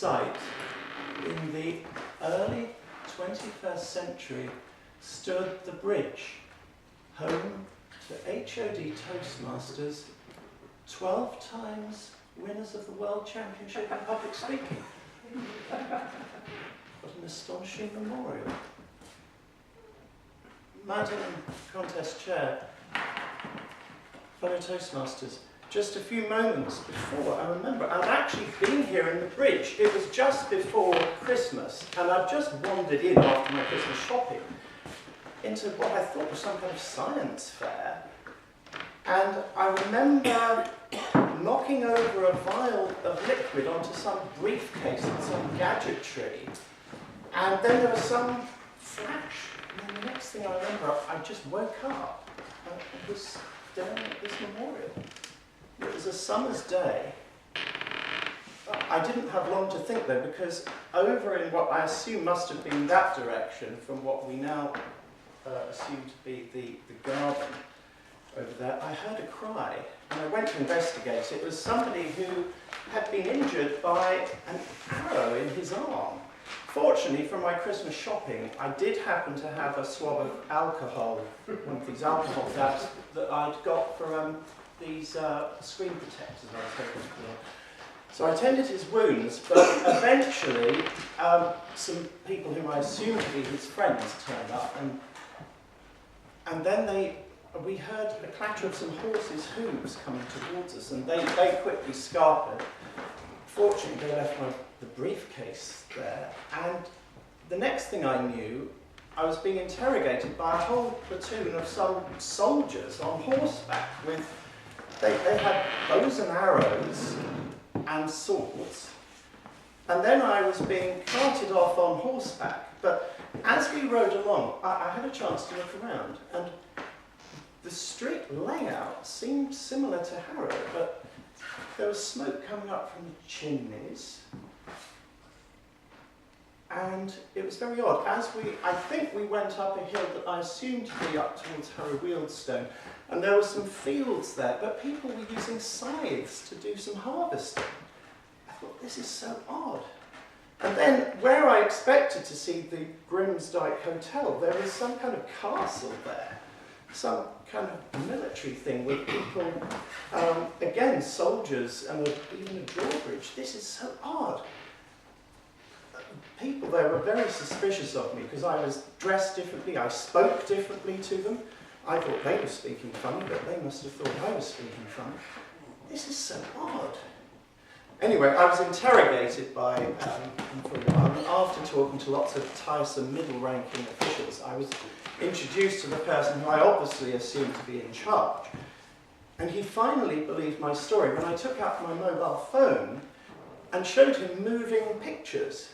site in the early 21st century stood the bridge, home to HOD Toastmasters, 12 times winners of the World Championship in Public Speaking. What an astonishing memorial. Madam Contest Chair, fellow Toastmasters, just a few moments before, I remember, I'd actually been here in the bridge. It was just before Christmas, and I'd just wandered in after my Christmas shopping into what I thought was some kind of science fair. And I remember knocking over a vial of liquid onto some briefcase and some gadgetry, and then there was some flash. And then the next thing I remember, I just woke up and was staring at this memorial. It was a summer's day. I didn't have long to think though, because over in what I assume must have been that direction from what we now assume to be the garden over there, I heard a cry and I went to investigate. It was somebody who had been injured by an arrow in his arm. Fortunately, for my Christmas shopping, I did happen to have a swab of alcohol, one of these alcohol dabs that I'd got for these screen protectors I was hoping to put on. So I tended his wounds, but eventually some people whom I assumed to be his friends turned up, and then we heard the clatter of some horses' hooves coming towards us, and they quickly scarpered. Fortunately, they left the briefcase there, and the next thing I knew, I was being interrogated by a whole platoon of some soldiers on horseback with, they had bows and arrows and swords, and then I was being carted off on horseback. But as we rode along, I had a chance to look around, and the street layout seemed similar to Harrow, but there was smoke coming up from the chimneys, and it was very odd. I think we went up a hill that I assumed to be up towards Harrow Wealdstone, and there were some fields there, but people were using scythes to do some harvesting. I thought, this is so odd. And then, where I expected to see the Grimsdyke Hotel, there was some kind of castle there. Some kind of military thing with people, again, soldiers, and even a drawbridge. This is so odd. People there were very suspicious of me because I was dressed differently, I spoke differently to them. I thought they were speaking funny, but they must have thought I was speaking funny. This is so odd. Anyway, I was interrogated by, for a while, and after talking to lots of tiresome middle-ranking officials, I was introduced to the person who I obviously assumed to be in charge. And he finally believed my story when I took out my mobile phone and showed him moving pictures.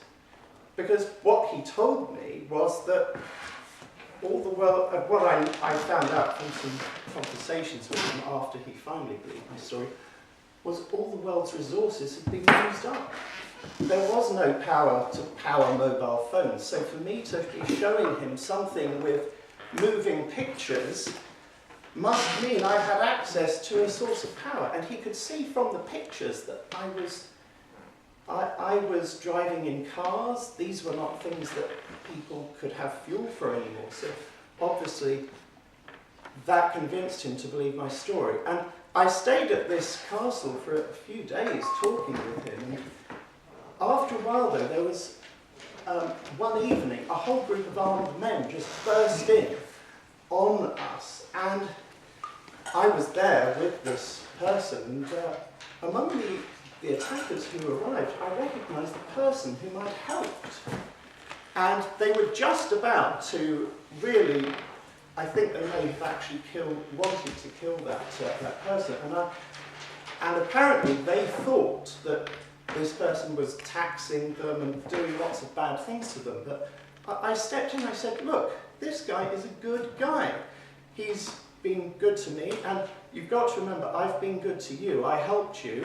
Because what he told me was that all the world, what I found out from some conversations with him after he finally believed my story, was all the world's resources had been used up. There was no power to power mobile phones, so for me to be showing him something with moving pictures must mean I had access to a source of power, and he could see from the pictures that I was driving in cars. These were not things that people could have fuel for anymore, so obviously that convinced him to believe my story. And I stayed at this castle for a few days talking with him, and after a while though, there was one evening a whole group of armed men just burst in on us, and I was there with this person, and among the attackers who arrived, I recognised the person whom I'd helped. And they were just about to really, I think they may have actually wanted to kill that person. And apparently they thought that this person was taxing them and doing lots of bad things to them. But I stepped in and I said, look, this guy is a good guy. He's been good to me, and you've got to remember, I've been good to you. I helped you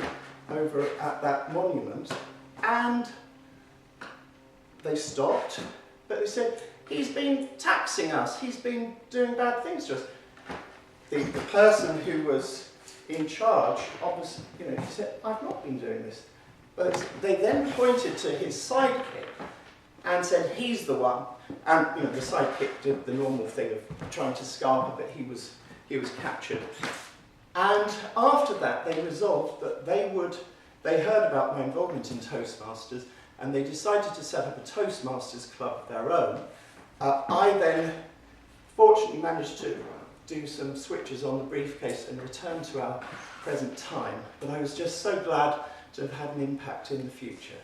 over at that monument. And they stopped, but they said, he's been taxing us, he's been doing bad things to us. The person who was in charge, obviously, he said, I've not been doing this. But they then pointed to his sidekick and said, he's the one. And you know, the sidekick did the normal thing of trying to scarper, but he was captured. And after that, they resolved that they heard about my involvement in Toastmasters, and they decided to set up a Toastmasters club of their own. I then fortunately managed to do some switches on the briefcase and return to our present time, but I was just so glad to have had an impact in the future.